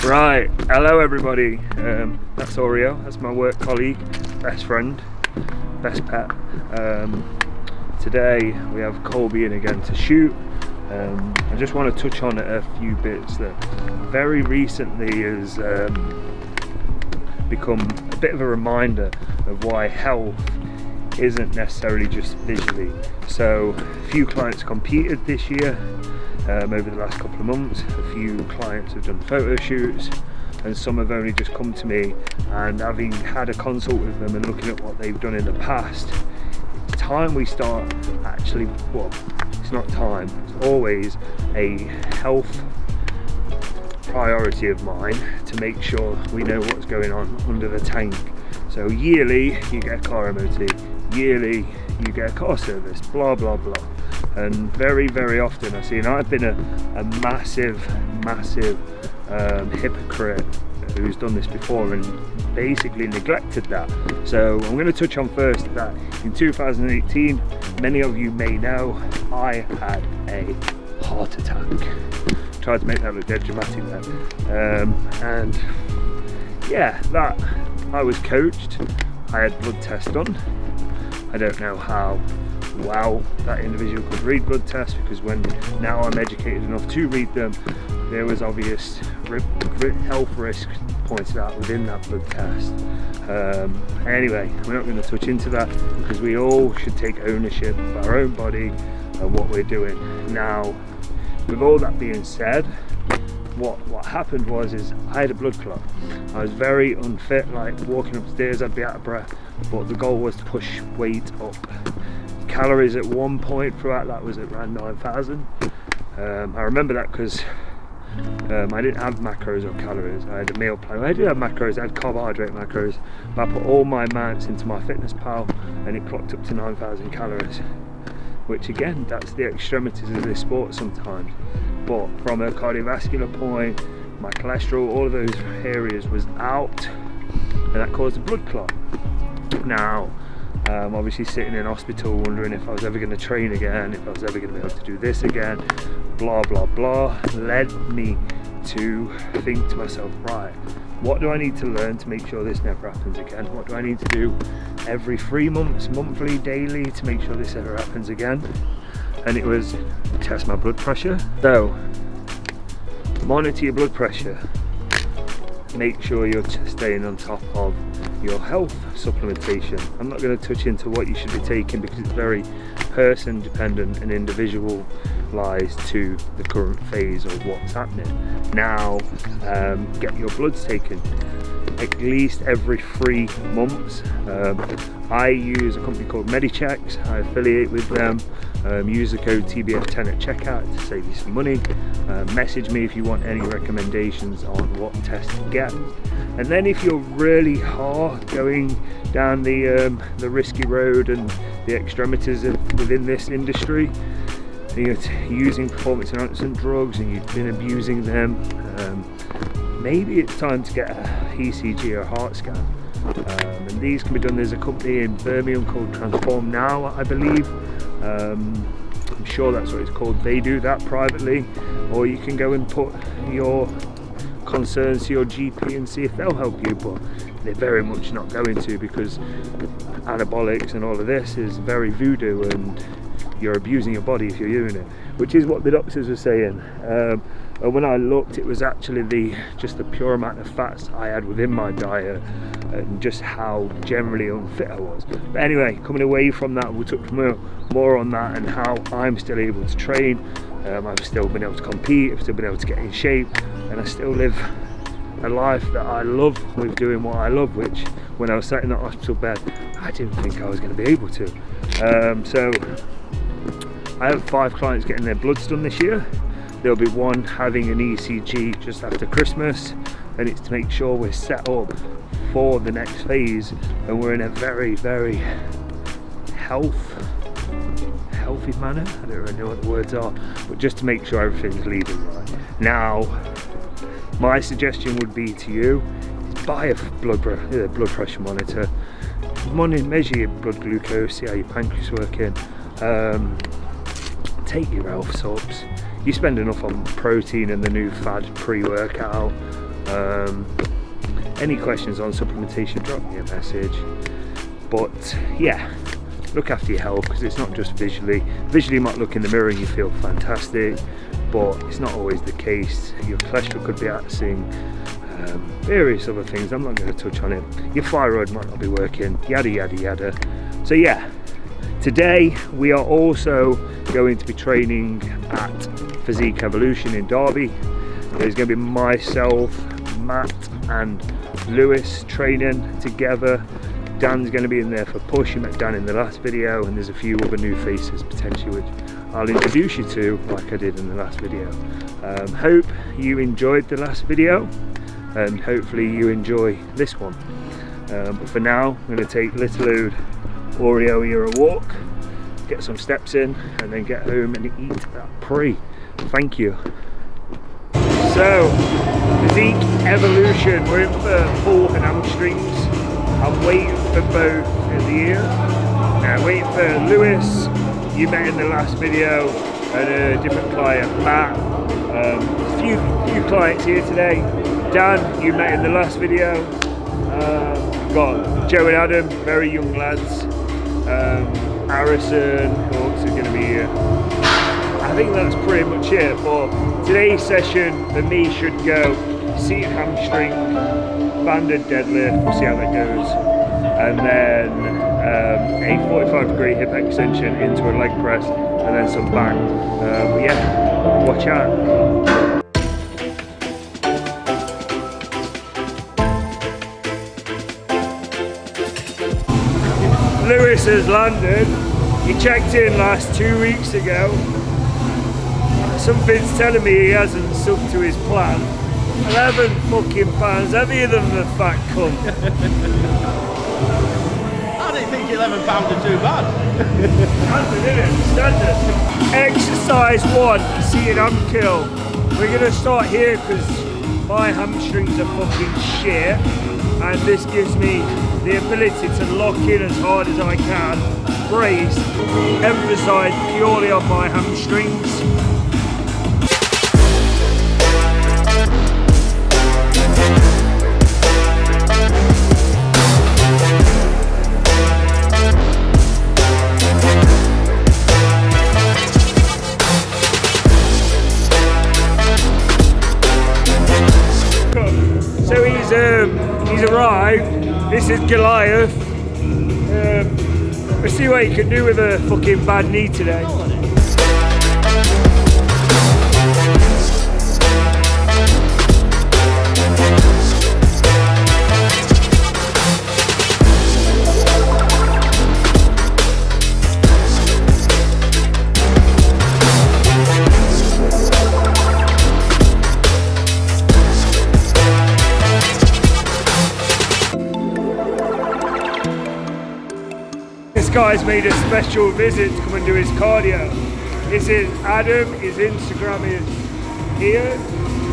Right, hello everybody. That's Oreo, that's my work colleague, best friend, best pet. Today we have Colby in again to shoot. I just want to touch on a few bits that very recently has become a bit of a reminder of why health isn't necessarily just visually. So a few clients competed this year over the last couple of months. A few clients have done photo shoots, and some have only just come to me, and having had a consult with them and looking at what they've done in the past, it's time we start actually, well, it's not time, it's always a health priority of mine to make sure we know what's going on under the tank. So yearly you get a car MOT, yearly you get a car service, blah blah blah. And very often I see, and I've been a massive hypocrite who's done this before and basically neglected that. So I'm going to touch on first that in 2018, many of you may know, I had a heart attack. Tried to make that look dead dramatic there. And yeah, that I was coached, I had blood tests done. I don't know how well that individual could read blood tests, because when now I'm educated enough to read them, there was obvious health risk pointed out within that blood test. Anyway, we're not going to touch into that, because we all should take ownership of our own body and what we're doing. Now, with all that being said, what happened was I had a blood clot. I was very unfit, like walking upstairs I'd be out of breath, but the goal was to push weight up. Calories at one point throughout that was around 9,000. I remember that because I didn't have macros or calories. I had a meal plan. I did have macros, I had carbohydrate macros, but I put all my amounts into my fitness pal and it clocked up to 9,000 calories, which again, that's the extremities of this sport sometimes. But from a cardiovascular point, my cholesterol, all of those areas was out, and that caused a blood clot. Now, obviously sitting in hospital wondering if I was ever going to train again, if I was ever going to be able to do this again, blah blah blah, led me to think to myself, right, what do I need to learn to make sure this never happens again? What do I need to do every 3 months, monthly, daily, to make sure this ever happens again? And it was test my blood pressure. So monitor your blood pressure, make sure you're staying on top of your health supplementation. I'm not going to touch into what you should be taking because it's very person dependent and individualized to the current phase of what's happening. Now, get your bloods taken at least every 3 months. I use a company called Medichecks. I affiliate with them. Use the code TBF10 at checkout to save you some money. Message me if you want any recommendations on what test to get. And then if you're really hard going down the risky road and the extremities within this industry, and you're using performance enhancement drugs and you've been abusing them, maybe it's time to get a ECG or a heart scan. And these can be done. There's a company in Birmingham called Transform Now, I believe. I'm sure that's what it's called. They do that privately, or you can go and put your concerns to your GP and see if they'll help you, but they're very much not going to, because anabolics and all of this is very voodoo and you're abusing your body if you're doing it, which is what the doctors were saying. And when I looked, it was actually just the pure amount of fats I had within my diet and just how generally unfit I was. But anyway, coming away from that, we'll touch more on that and how I'm still able to train. I've still been able to compete, I've still been able to get in shape, and I still live a life that I love with doing what I love, which when I was sat in that hospital bed, I didn't think I was going to be able to. So I have 5 clients getting their bloods done this year. There'll be one having an ECG just after Christmas, and it's to make sure we're set up for the next phase and we're in a very healthy manner. I don't really know what the words are, but just to make sure everything's leading right. Now, my suggestion would be to you is buy a blood pressure monitor. Measure your blood glucose, see how your pancreas is working. Take your health subs. You spend enough on protein and the new fad pre-workout. Any questions on supplementation, drop me a message. But yeah, look after your health, because it's not just visually you might look in the mirror and you feel fantastic, but it's not always the case. Your cholesterol could be acting, various other things, I'm not going to touch on it. Your thyroid might not be working, yada yada yada. So yeah, today we are also going to be training at Physique Evolution in Derby. There's going to be myself, Matt and Lewis training together. Dan's going to be in there for push. You met Dan in the last video, and there's a few other new faces potentially which I'll introduce you to, like I did in the last video. Hope you enjoyed the last video, and hopefully you enjoy this one. But for now, I'm going to take little old Oreo here a walk, get some steps in, and then get home and eat that pre. Thank you. So, Physique Evolution, we're in for pull and hamstrings. I'm waiting for both in the ear. Now, waiting for Lewis, you met in the last video, and a different client, Matt. A few clients here today. Dan, you met in the last video. We've got Joe and Adam, very young lads. Harrison, who else is going to be here? I think that's pretty much it. But today's session for me should go seated hamstring, banded deadlift, we'll see how that goes, and then a 45-degree hip extension into a leg press, and then some back. But yeah, watch out. Lewis has landed. He checked in last 2 weeks ago. Something's telling me he hasn't stuck to his plan. 11 fucking pounds heavier than the fat cunt. I didn't think 11 pounds are too bad. Standard, isn't it? Standard. Exercise 1, seated ham curl. We're going to start here because my hamstrings are fucking shit, and this gives me the ability to lock in as hard as I can, brace, emphasise purely on my hamstrings. So he's arrived. This is Goliath. Let's see what he can do with a fucking bad knee today. This guy's made a special visit to come and do his cardio. This is Adam, his Instagram is here.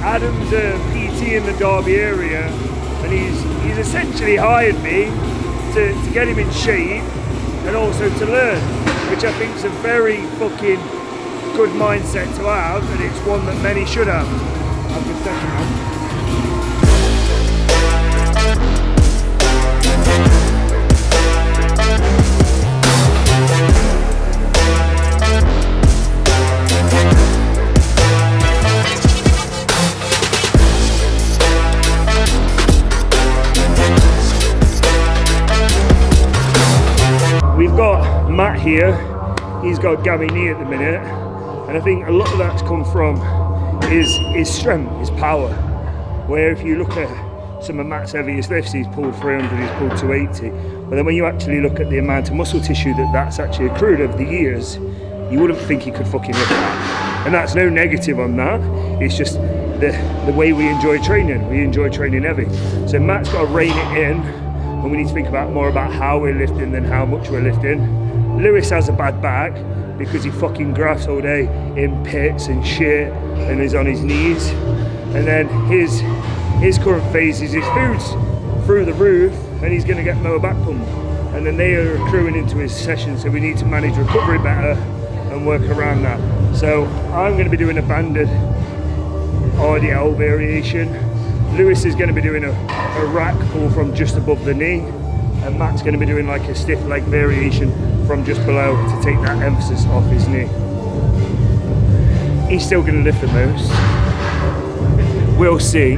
Adam's a PT in the Derby area, and he's essentially hired me to get him in shape and also to learn, which I think is a very fucking good mindset to have, and it's one that many should have. I've been second round. We've got Matt here, he's got gammy knee at the minute, and I think a lot of that's come from his strength, his power, where if you look at some of Matt's heaviest lifts, he's pulled 300, he's pulled 280, but then when you actually look at the amount of muscle tissue that's actually accrued over the years, you wouldn't think he could fucking lift that. And that's no negative on that, it's just the way we enjoy training heavy. So Matt's got to rein it in, and we need to think more about how we're lifting than how much we're lifting. Lewis has a bad back because he fucking grafts all day in pits and shit and is on his knees. And then his current phase is his food's through the roof, and he's going to get lower back pump. And then they are accruing into his session, so we need to manage recovery better and work around that. So I'm going to be doing a banded RDL variation. Lewis is going to be doing a rack pull from just above the knee, and Matt's going to be doing like a stiff leg variation from just below to take that emphasis off his knee. He's still going to lift the most. We'll see.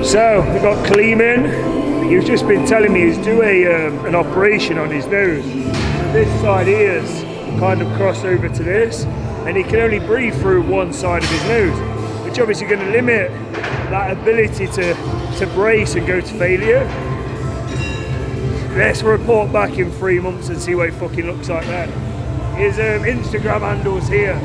So we've got Kleeman. He's just been telling me he's doing an operation on his nose. This side ears kind of cross over to this, and he can only breathe through one side of his nose, which obviously going to limit that ability to brace and go to failure. Let's report back in 3 months and see what it fucking looks like then. His Instagram handle's here.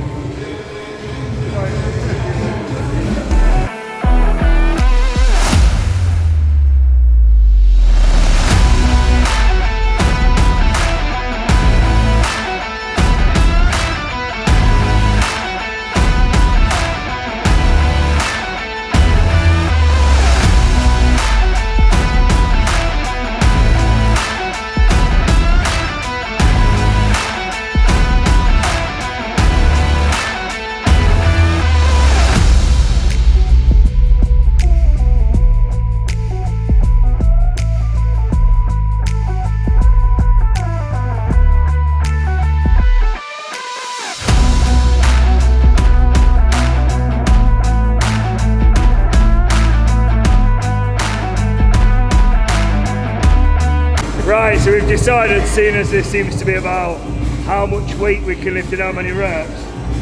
Right, so we've decided, seeing as this seems to be about how much weight we can lift in how many reps,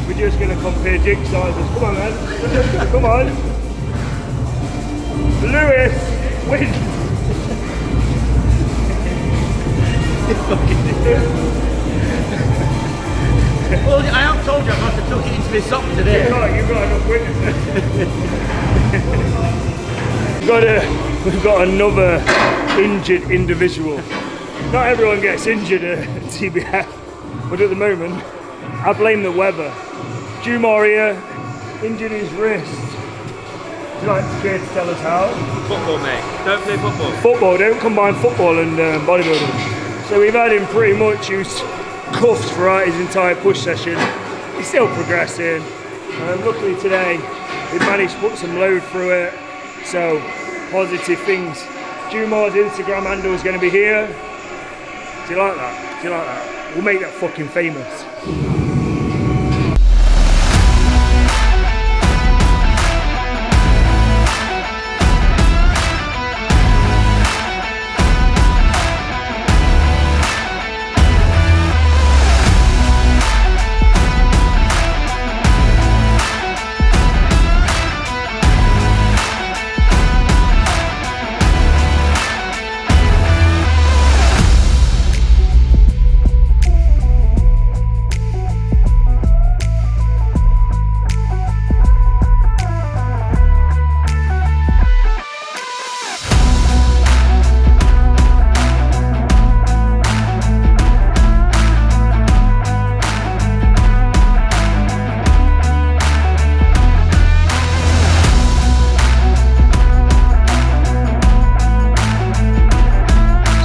we're just going to compare jig sizes. Come on, man. Come on. Lewis wins. Well, I have told you I must have took it into my sock today. You've got enough witnesses. We've got another injured individual. Not everyone gets injured at TBF, but at the moment, I blame the weather. Jumar here, injured his wrist. Would you like to care to tell us how? Football, mate. Don't play football. Football, don't combine football and bodybuilding. So we've had him pretty much use cuffs throughout his entire push session. He's still progressing. Luckily today, we managed to put some load through it. So, positive things. Jumar's Instagram handle is going to be here. Do you like that? Do you like that? We'll make that fucking famous.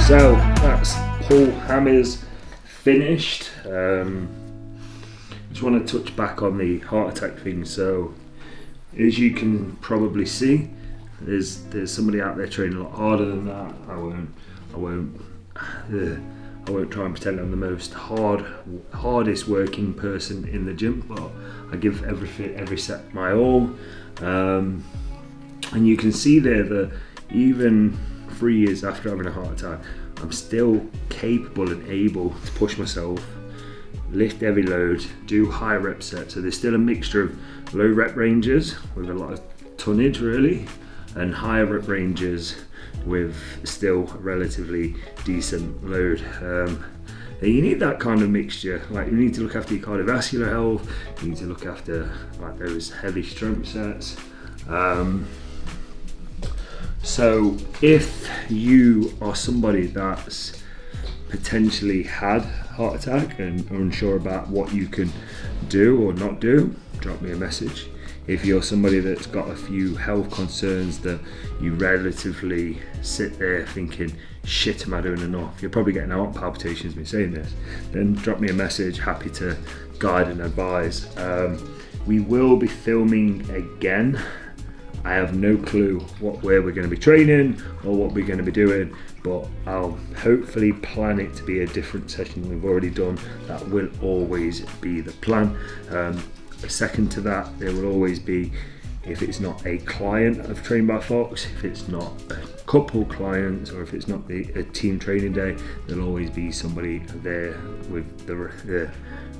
So that's pull hammers finished. Just want to touch back on the heart attack thing. So as you can probably see, there's somebody out there training a lot harder than that. I won't try and pretend I'm the most hardest working person in the gym, but I give every set my all. And you can see there that even 3 years after having a heart attack, I'm still capable and able to push myself, lift heavy load, do high rep sets. So there's still a mixture of low rep ranges with a lot of tonnage really, and higher rep ranges with still relatively decent load. And you need that kind of mixture. Like, you need to look after your cardiovascular health, you need to look after like those heavy strength sets. So if you are somebody that's potentially had heart attack and are unsure about what you can do or not do, drop me a message. If you're somebody that's got a few health concerns that you relatively sit there thinking, shit, am I doing enough? You're probably getting heart palpitations me saying this, then drop me a message, happy to guide and advise. We will be filming again. I have no clue where we're going to be training or what we're going to be doing, but I'll hopefully plan it to be a different session than we've already done. That will always be the plan. Second to that, there will always be, if it's not a client of Trained by Fox, if it's not a couple clients, or if it's not a team training day, there'll always be somebody there with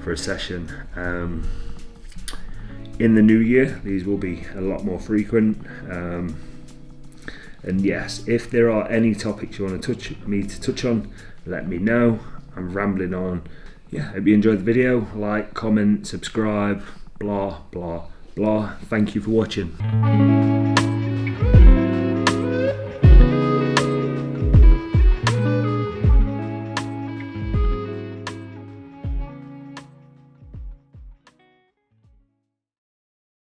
for a session. In the new year, these will be a lot more frequent. And yes, if there are any topics you want to touch on, let me know. I'm rambling on. Yeah, hope you enjoyed the video. Like, comment, subscribe, blah blah blah. Thank you for watching.